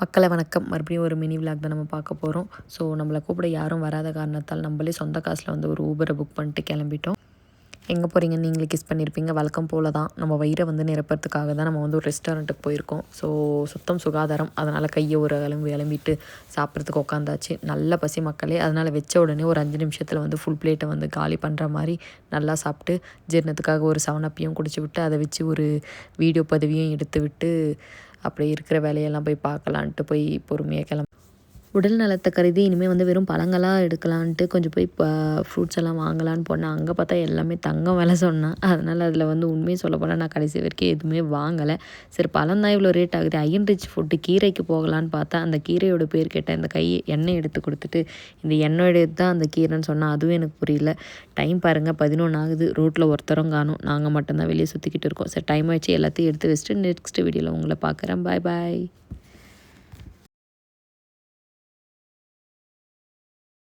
மக்களை வணக்கம். மறுபடியும் ஒரு மினி விளாக் தான் நம்ம பார்க்க போகிறோம். ஸோ நம்மளை கூப்பிட யாரும் வராத காரணத்தால் நம்மளே சொந்த காசில் வந்து ஒரு ஊபரை புக் பண்ணிட்டு கிளம்பிட்டோம். எங்கே போகிறீங்கன்னு நீங்களே கிஸ் பண்ணியிருப்பீங்க. வழக்கம் போல தான் நம்ம வயிறை வந்து நிரப்புறதுக்காக தான் நம்ம வந்து ஒரு ரெஸ்டாரண்ட்டுக்கு போயிருக்கோம். ஸோ சுத்தம் சுகாதாரம், அதனால் கையை ஒரு கிளம்பிட்டு சாப்பிட்றதுக்கு உட்காந்தாச்சு. நல்ல பசி மக்களே. அதனால் வச்ச உடனே ஒரு 5 நிமிஷத்தில் வந்து ஃபுல் பிளேட்டை வந்து காலி பண்ணுற மாதிரி நல்லா சாப்பிட்டு ஜீரணத்துக்காக ஒரு 7 குடிச்சு விட்டு அதை வச்சு ஒரு வீடியோ பதிவையும் எடுத்து விட்டு அப்படி இருக்கிற வேலையெல்லாம் போய் பார்க்கலான்ட்டு போய் பொறுமையாக உடல் நலத்தை கருதி இனிமேல் வந்து வெறும் பழங்களாக எடுக்கலான்ட்டு கொஞ்சம் போய் ஃப்ரூட்ஸ் எல்லாம் வாங்கலான்னு போனேன். அங்கே பார்த்தா எல்லாமே தங்கம் விலை சொன்னேன். அதனால் அதில் வந்து உண்மையை சொல்ல போனால் நான் கடைசி வரைக்கும் எதுவுமே வாங்கலை. சரி பழம் தான் இவ்வளோ ரேட் ஆகுது, அயன் ரிச் ஃபுட்டு கீரைக்கு போகலான்னு பார்த்தா அந்த கீரையோட பேர் கேட்டேன். இந்த எண்ணெய் எடுத்து கொடுத்துட்டு இந்த எண்ணெய் எடுத்து தான் அந்த கீரைன்னு சொன்னால் அதுவும் எனக்கு புரியல. டைம் பாருங்கள் 11 ஆகுது. ரோட்டில் ஒருத்தரும் காணும், நாங்கள் மட்டும்தான் வெளியே சுற்றிக்கிட்டு இருக்கோம். சரி டைம் ஆகிடுச்சு, எல்லாத்தையும் எடுத்து வச்சுட்டு நெக்ஸ்ட் வீடியோவில் உங்களை பார்க்குறேன். பாய் பாய்.